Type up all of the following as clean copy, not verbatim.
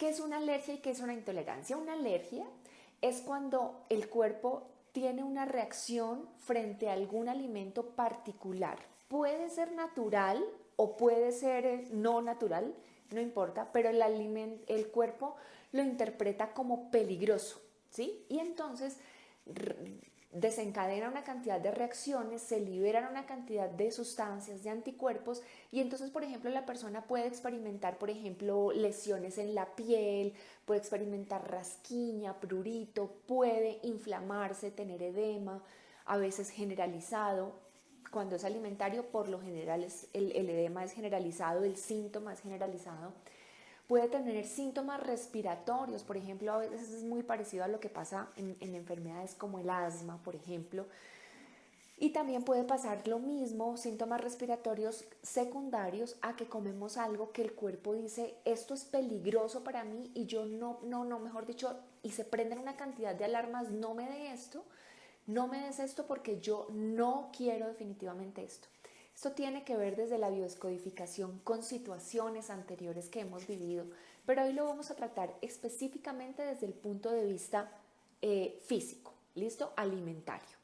¿Qué es una alergia y qué es una intolerancia? Una alergia es cuando el cuerpo tiene una reacción frente a algún alimento particular. Puede ser natural o puede ser no natural, no importa, pero el cuerpo lo interpreta como peligroso, ¿sí? Y entonces desencadena una cantidad de reacciones, se liberan una cantidad de sustancias, de anticuerpos, y entonces, por ejemplo, la persona puede experimentar, por ejemplo, lesiones en la piel, puede experimentar rasquiña, prurito, puede inflamarse, tener edema, a veces generalizado. Cuando es alimentario, por lo general el edema es generalizado, el síntoma es generalizado. Puede tener síntomas respiratorios, por ejemplo, a veces es muy parecido a lo que pasa en enfermedades como el asma, por ejemplo. Y también puede pasar lo mismo, síntomas respiratorios secundarios a que comemos algo que el cuerpo dice, esto es peligroso para mí y yo mejor dicho, y se prenden una cantidad de alarmas, no me dé esto, no me des esto porque yo no quiero definitivamente esto. Esto tiene que ver desde la biodescodificación con situaciones anteriores que hemos vivido, pero hoy lo vamos a tratar específicamente desde el punto de vista físico, ¿listo? Alimentario.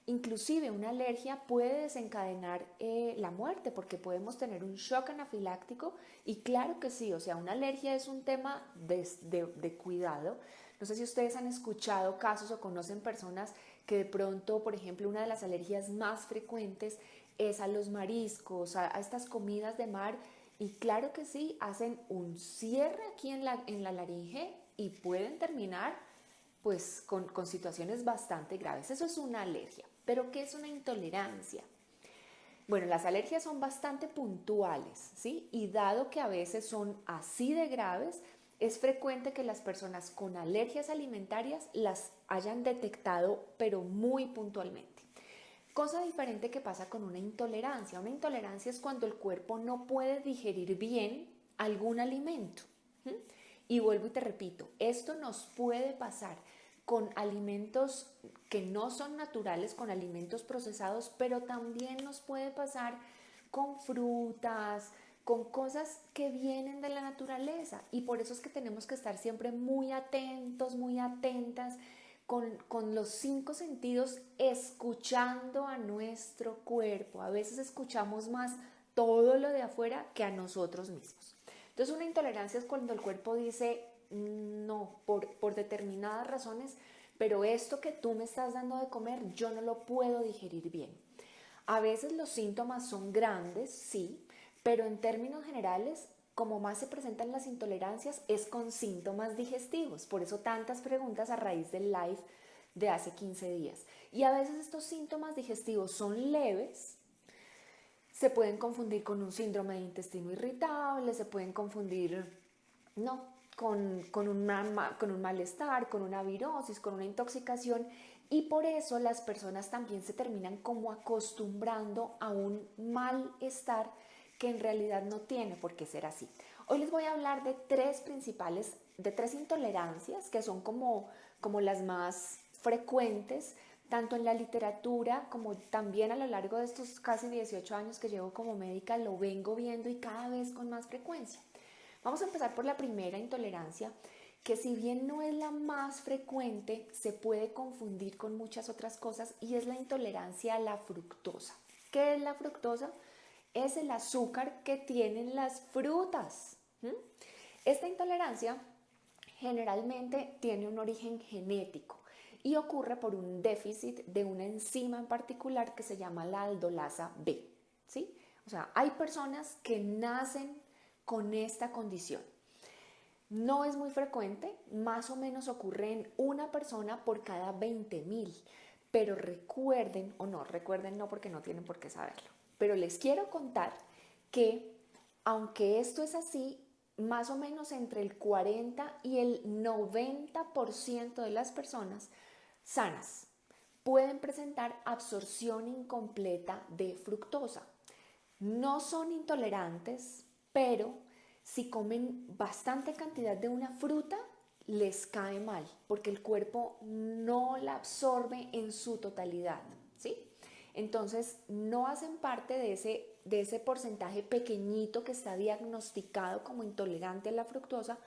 Inclusive una alergia puede desencadenar la muerte porque podemos tener un shock anafiláctico y claro que sí, o sea, una alergia es un tema de cuidado. No sé si ustedes han escuchado casos o conocen personas que de pronto, por ejemplo, una de las alergias más frecuentes es a los mariscos, a estas comidas de mar y claro que sí, hacen un cierre aquí en la laringe y pueden terminar pues con situaciones bastante graves. Eso es una alergia. ¿Pero qué es una intolerancia? Bueno, las alergias son bastante puntuales, ¿sí? Y dado que a veces son así de graves, es frecuente que las personas con alergias alimentarias las hayan detectado, pero muy puntualmente. Cosa diferente que pasa con una intolerancia. Una intolerancia es cuando el cuerpo no puede digerir bien algún alimento. ¿Mm? Y vuelvo y te repito, esto nos puede pasar con alimentos que no son naturales, con alimentos procesados, pero también nos puede pasar con frutas, con cosas que vienen de la naturaleza. Y por eso es que tenemos que estar siempre muy atentos, muy atentas, con los 5 sentidos, escuchando a nuestro cuerpo. A veces escuchamos más todo lo de afuera que a nosotros mismos. Entonces una intolerancia es cuando el cuerpo dice, no, por determinadas razones, pero esto que tú me estás dando de comer, yo no lo puedo digerir bien. A veces los síntomas son grandes, sí, pero en términos generales, como más se presentan las intolerancias, es con síntomas digestivos. Por eso tantas preguntas a raíz del live de hace 15 días. Y a veces estos síntomas digestivos son leves, se pueden confundir con un síndrome de intestino irritable, se pueden confundir, no, con un malestar, con una virosis, con una intoxicación y por eso las personas también se terminan como acostumbrando a un malestar que en realidad no tiene por qué ser así. Hoy les voy a hablar de tres intolerancias que son como las más frecuentes tanto en la literatura como también a lo largo de estos casi 18 años que llevo como médica, lo vengo viendo y cada vez con más frecuencia. Vamos a empezar por la primera intolerancia, que si bien no es la más frecuente, se puede confundir con muchas otras cosas y es la intolerancia a la fructosa. ¿Qué es la fructosa? Es el azúcar que tienen las frutas. Esta intolerancia generalmente tiene un origen genético y ocurre por un déficit de una enzima en particular que se llama la aldolasa B, ¿sí? O sea, hay personas que nacen con esta condición. No es muy frecuente, más o menos ocurre en una persona por cada 20.000, pero recuerden, o no, recuerden no porque no tienen por qué saberlo, pero les quiero contar que aunque esto es así, más o menos entre el 40 y el 90% de las personas sanas pueden presentar absorción incompleta de fructosa. No son intolerantes, pero si comen bastante cantidad de una fruta, les cae mal, porque el cuerpo no la absorbe en su totalidad, ¿sí? Entonces, no hacen parte de ese porcentaje pequeñito que está diagnosticado como intolerante a la fructosa,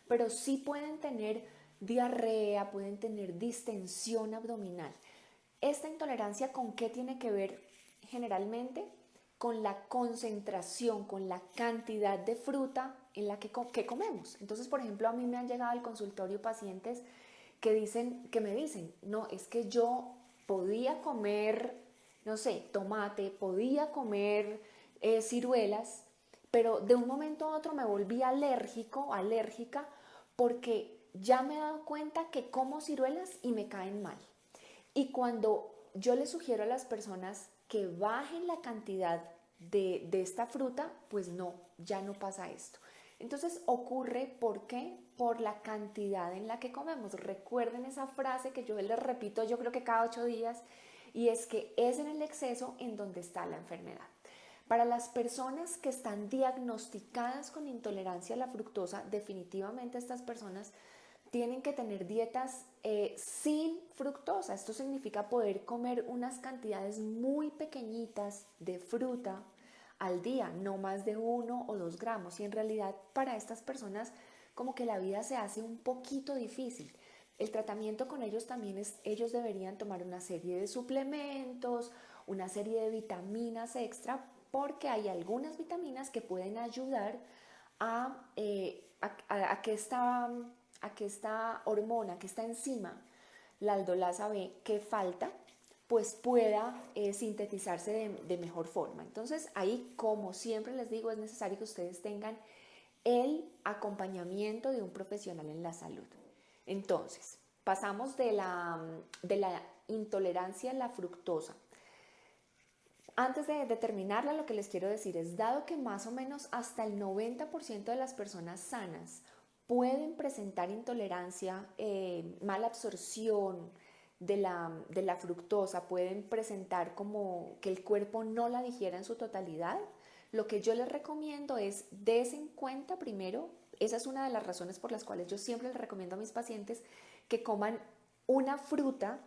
pero sí pueden tener diarrea, pueden tener distensión abdominal. ¿Esta intolerancia con qué tiene que ver generalmente? Con la concentración, con la cantidad de fruta en la que comemos. Entonces, por ejemplo, a mí me han llegado al consultorio pacientes que me dicen, no, es que yo podía comer, no sé, tomate, podía comer ciruelas, pero de un momento a otro me volví alérgico, alérgica, porque ya me he dado cuenta que como ciruelas y me caen mal. Y cuando yo les sugiero a las personas que bajen la cantidad de esta fruta, pues no, ya no pasa esto. Entonces ocurre, ¿por qué? Por la cantidad en la que comemos. Recuerden esa frase que yo les repito, yo creo que cada 8 días, y es que es en el exceso en donde está la enfermedad. Para las personas que están diagnosticadas con intolerancia a la fructosa, definitivamente estas personas tienen que tener dietas sin fructosa. Esto significa poder comer unas cantidades muy pequeñitas de fruta al día, no más de 1 o 2 gramos. Y en realidad para estas personas como que la vida se hace un poquito difícil. El tratamiento con ellos también es, ellos deberían tomar una serie de suplementos, una serie de vitaminas extra, porque hay algunas vitaminas que pueden ayudar a que esta hormona, que esta enzima, la aldolasa B, que falta, pues pueda sintetizarse de mejor forma. Entonces ahí, como siempre les digo, es necesario que ustedes tengan el acompañamiento de un profesional en la salud. Entonces, pasamos de la intolerancia a la fructosa. Antes de terminarla, lo que les quiero decir es, dado que más o menos hasta el 90% de las personas sanas pueden presentar intolerancia, mala absorción de la fructosa, pueden presentar como que el cuerpo no la digiera en su totalidad, lo que yo les recomiendo es dense en cuenta primero, esa es una de las razones por las cuales yo siempre les recomiendo a mis pacientes que coman una fruta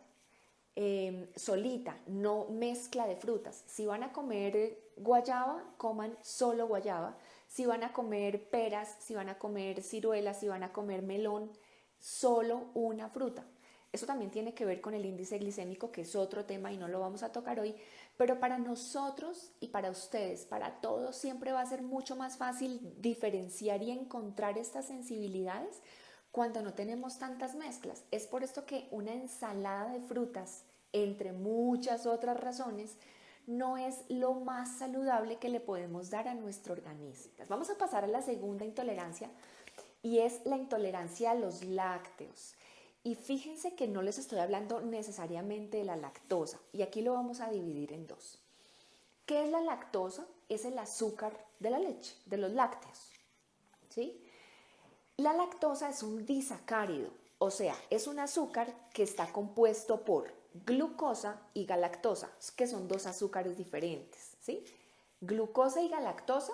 solita, no mezcla de frutas. Si van a comer guayaba, coman solo guayaba. Si van a comer peras, si van a comer ciruelas, si van a comer melón, solo una fruta. Eso también tiene que ver con el índice glicémico, que es otro tema y no lo vamos a tocar hoy, pero para nosotros y para ustedes, para todos, siempre va a ser mucho más fácil diferenciar y encontrar estas sensibilidades cuando no tenemos tantas mezclas. Es por esto que una ensalada de frutas, entre muchas otras razones, no es lo más saludable que le podemos dar a nuestro organismo. Vamos a pasar a la segunda intolerancia y es la intolerancia a los lácteos. Y fíjense que no les estoy hablando necesariamente de la lactosa, y aquí lo vamos a dividir en dos. ¿Qué es la lactosa? Es el azúcar de la leche, de los lácteos, ¿sí? La lactosa es un disacárido, o sea, es un azúcar que está compuesto por glucosa y galactosa, que son dos azúcares diferentes, ¿sí? Glucosa y galactosa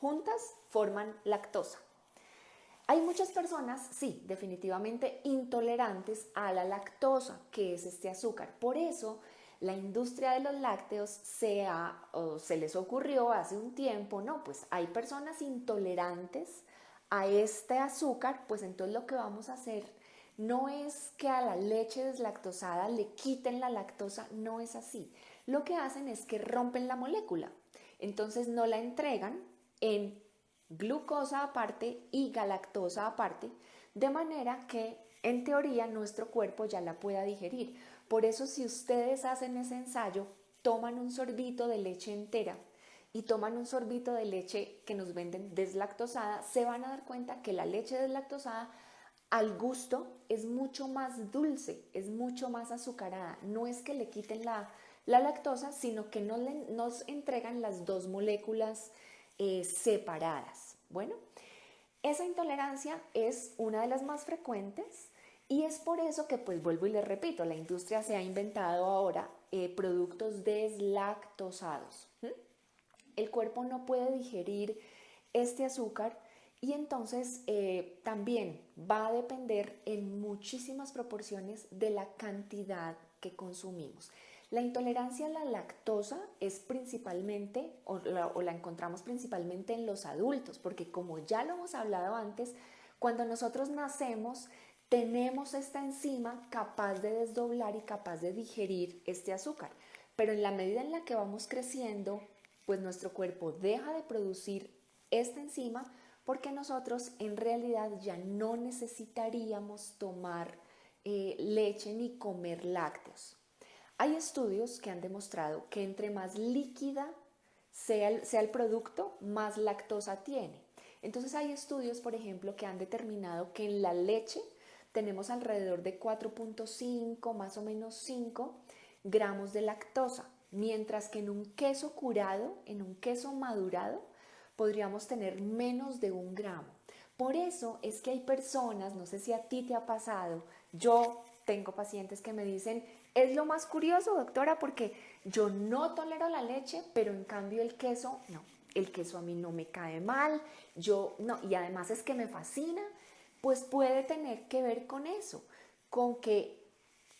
juntas forman lactosa. Hay muchas personas, sí, definitivamente intolerantes a la lactosa, que es este azúcar. Por eso, la industria de los lácteos se les ocurrió hace un tiempo, no, pues hay personas intolerantes a este azúcar, pues entonces lo que vamos a hacer no es que a la leche deslactosada le quiten la lactosa, no es así. Lo que hacen es que rompen la molécula, entonces no la entregan en glucosa aparte y galactosa aparte, de manera que en teoría nuestro cuerpo ya la pueda digerir. Por eso si ustedes hacen ese ensayo, toman un sorbito de leche entera y toman un sorbito de leche que nos venden deslactosada, se van a dar cuenta que la leche deslactosada al gusto es mucho más dulce, es mucho más azucarada. No es que le quiten la lactosa, sino que nos entregan las dos moléculas separadas. Bueno, esa intolerancia es una de las más frecuentes y es por eso que, pues vuelvo y les repito, la industria se ha inventado ahora productos deslactosados. El cuerpo no puede digerir este azúcar y entonces también va a depender en muchísimas proporciones de la cantidad que consumimos. La intolerancia a la lactosa es principalmente, o la encontramos principalmente en los adultos, porque como ya lo hemos hablado antes, Cuando nosotros nacemos, tenemos esta enzima capaz de desdoblar y capaz de digerir este azúcar. Pero en la medida en la que vamos creciendo, pues nuestro cuerpo deja de producir esta enzima porque nosotros en realidad ya no necesitaríamos tomar leche ni comer lácteos. Hay estudios que han demostrado que entre más líquida sea el producto, más lactosa tiene. Entonces hay estudios, por ejemplo, que han determinado que en la leche tenemos alrededor de 4.5, más o menos 5 gramos de lactosa, mientras que en un queso curado, en un queso madurado, podríamos tener menos de 1 gramo. Por eso es que hay personas, no sé si a ti te ha pasado, yo tengo pacientes que me dicen, es lo más curioso, doctora, porque yo no tolero la leche, pero en cambio el queso, no, el queso a mí no me cae mal, yo no, y además es que me fascina, pues puede tener que ver con eso, con que,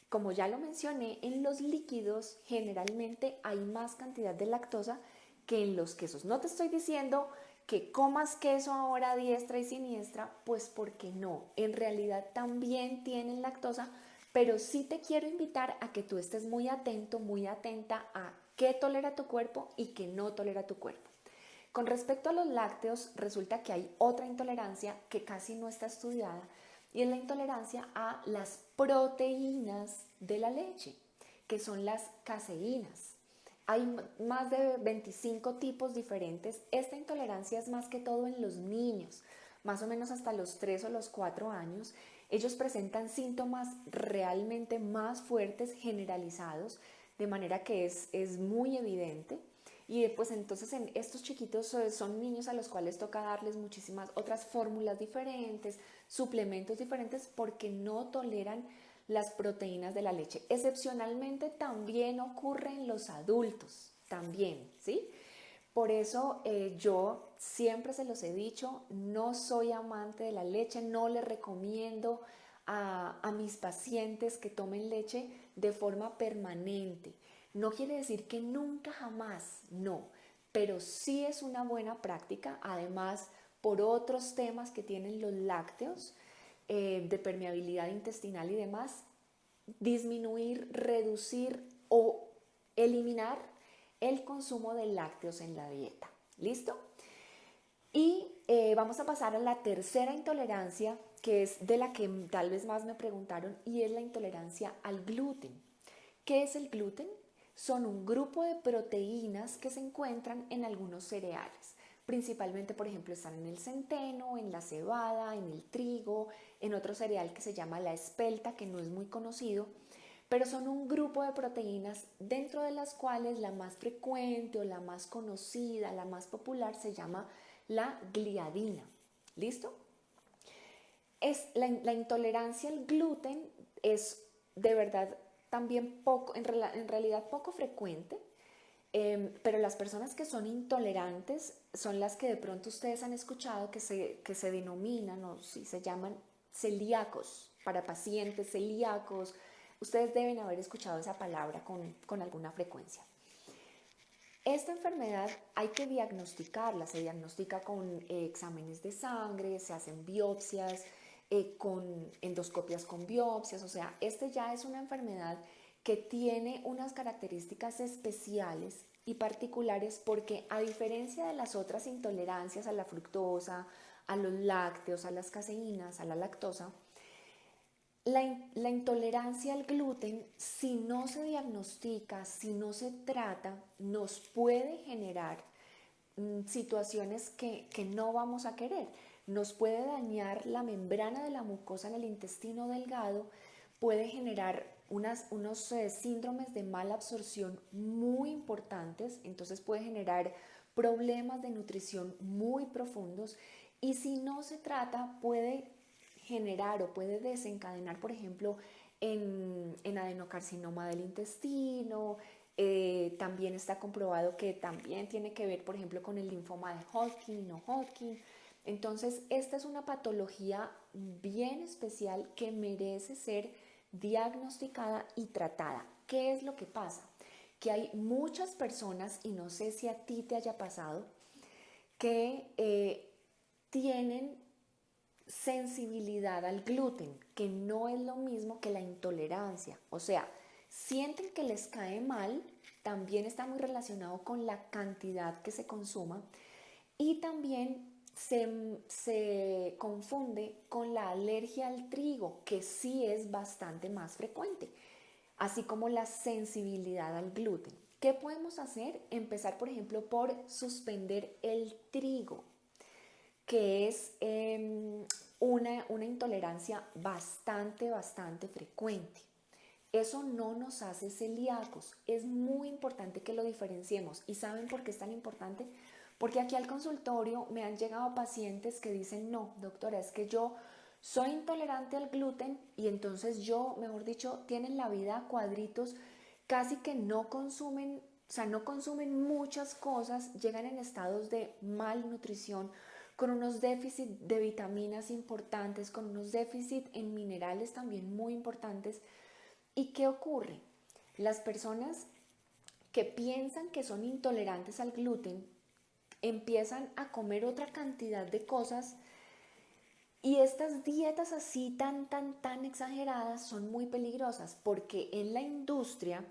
como ya lo mencioné, en los líquidos generalmente hay más cantidad de lactosa que en los quesos. No te estoy diciendo que comas queso ahora a diestra y siniestra, pues porque no, en realidad también tienen lactosa, pero sí te quiero invitar a que tú estés muy atento, muy atenta a qué tolera tu cuerpo y qué no tolera tu cuerpo. Con respecto a los lácteos, resulta que hay otra intolerancia que casi no está estudiada y es la intolerancia a las proteínas de la leche, que son las caseínas. Hay más de 25 tipos diferentes. Esta intolerancia es más que todo en los niños, más o menos hasta los 3 o los 4 años. Ellos presentan síntomas realmente más fuertes, generalizados, de manera que es muy evidente. Y pues entonces en estos chiquitos son niños a los cuales toca darles muchísimas otras fórmulas diferentes, suplementos diferentes, porque no toleran las proteínas de la leche. Excepcionalmente también ocurre en los adultos, también, ¿sí? Por eso yo siempre se los he dicho, no soy amante de la leche, no les recomiendo a mis pacientes que tomen leche de forma permanente. No quiere decir que nunca jamás, no, pero sí es una buena práctica, además por otros temas que tienen los lácteos, de permeabilidad intestinal y demás, disminuir, reducir o eliminar el consumo de lácteos en la dieta. ¿Listo? Y vamos a pasar a la tercera intolerancia, que es de la que tal vez más me preguntaron, y es la intolerancia al gluten. ¿Qué es el gluten? Son un grupo de proteínas que se encuentran en algunos cereales. Principalmente, por ejemplo, están en el centeno, en la cebada, en el trigo, en otro cereal que se llama la espelta, que no es muy conocido, pero son un grupo de proteínas dentro de las cuales la más frecuente o la más conocida, la más popular se llama la gliadina. ¿Listo? La intolerancia al gluten es de verdad también poco, en realidad poco frecuente, pero las personas que son intolerantes son las que de pronto ustedes han escuchado que se denominan o si se llaman celíacos, para pacientes celíacos. Ustedes deben haber escuchado esa palabra con alguna frecuencia. Esta enfermedad hay que diagnosticarla, se diagnostica con exámenes de sangre, se hacen biopsias, con endoscopias con biopsias, o sea, este ya es una enfermedad que tiene unas características especiales y particulares porque a diferencia de las otras intolerancias a la fructosa, a los lácteos, a las caseínas, a la lactosa, la intolerancia al gluten, si no se diagnostica, si no se trata, nos puede generar situaciones que no vamos a querer. Nos puede dañar la membrana de la mucosa en el intestino delgado, puede generar unos síndromes de mala absorción muy importantes, entonces puede generar problemas de nutrición muy profundos y si no se trata puede generar o puede desencadenar, por ejemplo, en adenocarcinoma del intestino. También está comprobado que también tiene que ver, por ejemplo, con el linfoma de Hodgkin y no Hodgkin. Entonces, esta es una patología bien especial que merece ser diagnosticada y tratada. ¿Qué es lo que pasa? Que hay muchas personas, y no sé si a ti te haya pasado, que tienen sensibilidad al gluten, que no es lo mismo que la intolerancia. O sea, sienten que les cae mal, también está muy relacionado con la cantidad que se consuma y también se confunde con la alergia al trigo, que sí es bastante más frecuente, así como la sensibilidad al gluten. ¿Qué podemos hacer? Empezar, por ejemplo, por suspender el trigo, que es una intolerancia bastante frecuente. Eso no nos hace celíacos. Es muy importante que lo diferenciemos. ¿Y saben por qué es tan importante? Porque aquí al consultorio me han llegado pacientes que dicen, no, doctora, es que yo soy intolerante al gluten y entonces yo, mejor dicho, tienen la vida a cuadritos, casi que no consumen, o sea, no consumen muchas cosas, llegan en estados de malnutrición, con unos déficits de vitaminas importantes, con unos déficits en minerales también muy importantes. ¿Y qué ocurre? Las personas que piensan que son intolerantes al gluten empiezan a comer otra cantidad de cosas y estas dietas así tan exageradas son muy peligrosas porque en la industria,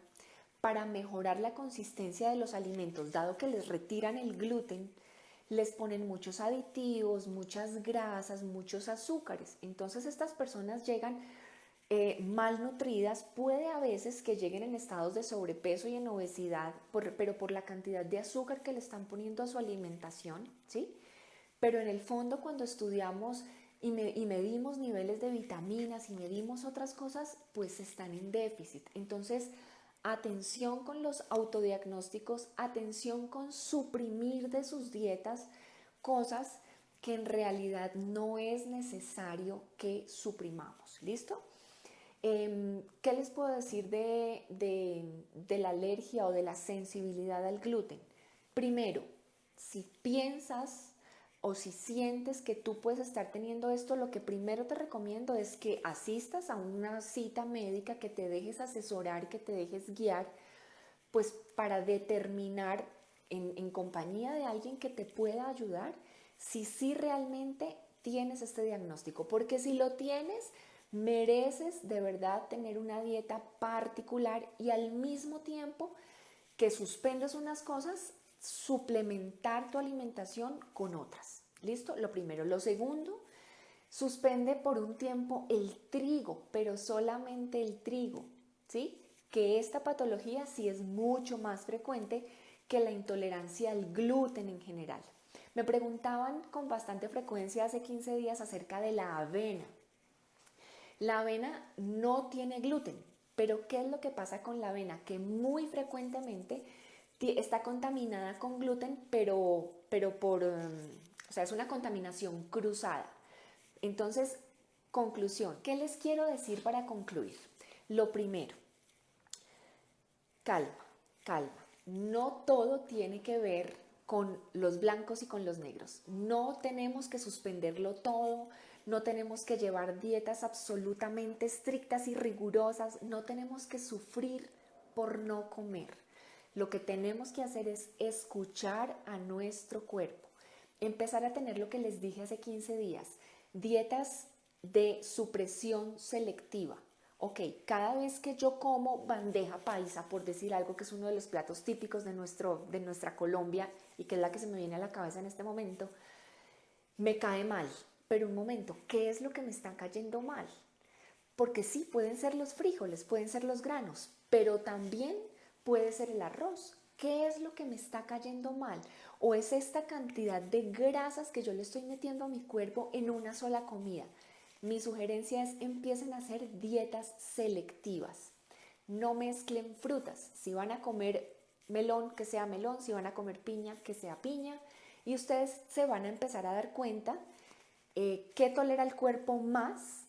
para mejorar la consistencia de los alimentos, dado que les retiran el gluten, les ponen muchos aditivos, muchas grasas, muchos azúcares. Entonces estas personas llegan malnutridas, puede a veces que lleguen en estados de sobrepeso y en obesidad, pero por la cantidad de azúcar que le están poniendo a su alimentación, ¿sí? Pero en el fondo cuando estudiamos y medimos niveles de vitaminas y medimos otras cosas, pues están en déficit. Entonces, atención con los autodiagnósticos, atención con suprimir de sus dietas cosas que en realidad no es necesario que suprimamos. ¿Listo? ¿Qué les puedo decir de la alergia o de la sensibilidad al gluten? Primero, si piensas o si sientes que tú puedes estar teniendo esto, lo que primero te recomiendo es que asistas a una cita médica, que te dejes asesorar, que te dejes guiar, pues para determinar en compañía de alguien que te pueda ayudar si sí realmente tienes este diagnóstico. Porque si lo tienes, mereces de verdad tener una dieta particular y al mismo tiempo que suspendes unas cosas, suplementar tu alimentación con otras. ¿Listo? Lo primero. Lo segundo, suspende por un tiempo el trigo, pero solamente el trigo, ¿sí? Que esta patología sí es mucho más frecuente que la intolerancia al gluten en general. Me preguntaban con bastante frecuencia hace 15 días acerca de la avena. La avena no tiene gluten, pero ¿qué es lo que pasa con la avena? Que muy frecuentemente está contaminada con gluten, pero o sea, es una contaminación cruzada. Entonces, conclusión, ¿qué les quiero decir para concluir? Lo primero, calma, calma. No todo tiene que ver con los blancos y con los negros. No tenemos que suspenderlo todo, no tenemos que llevar dietas absolutamente estrictas y rigurosas, no tenemos que sufrir por no comer. Lo que tenemos que hacer es escuchar a nuestro cuerpo, empezar a tener lo que les dije hace 15 días, dietas de supresión selectiva. Ok, cada vez que yo como bandeja paisa, por decir algo que es uno de los platos típicos de nuestra Colombia y que es la que se me viene a la cabeza en este momento, me cae mal. Pero un momento, ¿qué es lo que me está cayendo mal? Porque sí, pueden ser los frijoles, pueden ser los granos, pero también puede ser el arroz. ¿Qué es lo que me está cayendo mal? ¿O es esta cantidad de grasas que yo le estoy metiendo a mi cuerpo en una sola comida? Mi sugerencia es empiecen a hacer dietas selectivas. No mezclen frutas. Si van a comer melón, que sea melón. Si van a comer piña, que sea piña. Y ustedes se van a empezar a dar cuenta qué tolera el cuerpo más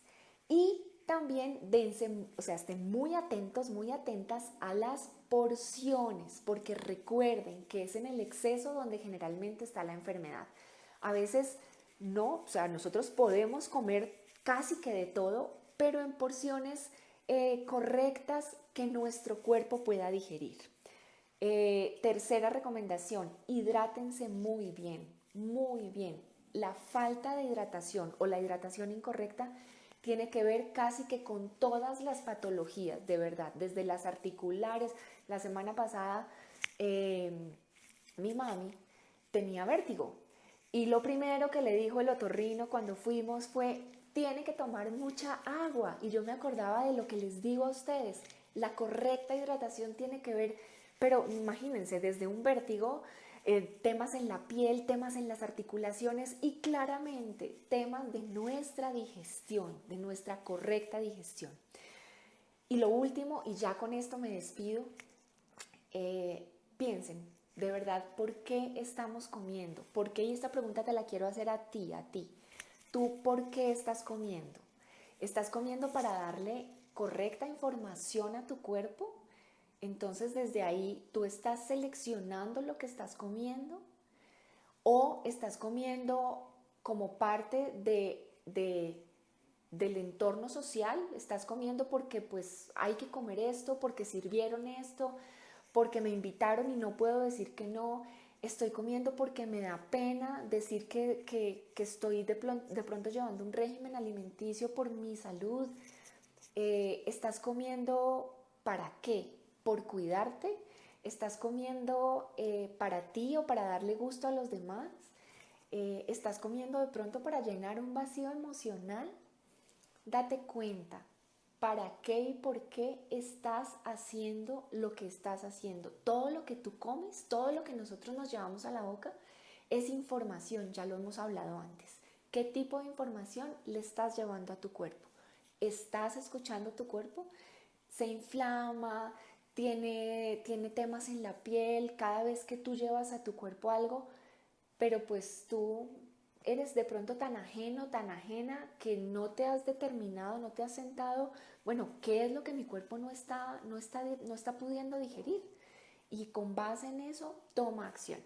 y también dense, o sea, estén muy atentos, muy atentas a las porciones, porque recuerden que es en el exceso donde generalmente está la enfermedad. A veces no, o sea, nosotros podemos comer casi que de todo, pero en porciones correctas que nuestro cuerpo pueda digerir. Tercera recomendación, hidrátense muy bien, muy bien. la falta de hidratación o la hidratación incorrecta tiene que ver casi que con todas las patologías, de verdad, desde las articulares. La semana pasada mi mami tenía vértigo y lo primero que le dijo el otorrino cuando fuimos fue: tiene que tomar mucha agua. Y yo me acordaba de lo que les digo a ustedes, la correcta hidratación tiene que ver, pero imagínense, desde un vértigo, temas en la piel, temas en las articulaciones y claramente temas de nuestra digestión, de nuestra correcta digestión. Y lo último, y ya con esto me despido, piensen, de verdad, ¿por qué estamos comiendo? ¿Por qué? Y esta pregunta te la quiero hacer a ti, a ti. ¿Tú por qué estás comiendo? ¿Estás comiendo para darle correcta información a tu cuerpo? Entonces desde ahí tú estás seleccionando lo que estás comiendo o estás comiendo como parte del entorno social, estás comiendo porque pues hay que comer esto, porque sirvieron esto, porque me invitaron y no puedo decir que no, estoy comiendo porque me da pena decir que estoy de pronto llevando un régimen alimenticio por mi salud. ¿Estás comiendo para qué? ¿Por cuidarte? ¿Estás comiendo para ti o para darle gusto a los demás? ¿Estás comiendo de pronto para llenar un vacío emocional? Date cuenta para qué y por qué estás haciendo lo que estás haciendo. Todo lo que tú comes, todo lo que nosotros nos llevamos a la boca es información, ya lo hemos hablado antes. ¿Qué tipo de información le estás llevando a tu cuerpo? ¿Estás escuchando tu cuerpo? Se inflama, tiene temas en la piel cada vez que tú llevas a tu cuerpo algo, pero pues tú eres de pronto tan ajeno, tan ajena, que no te has determinado, no te has sentado, bueno, ¿qué es lo que mi cuerpo no está pudiendo digerir? Y con base en eso, toma acción.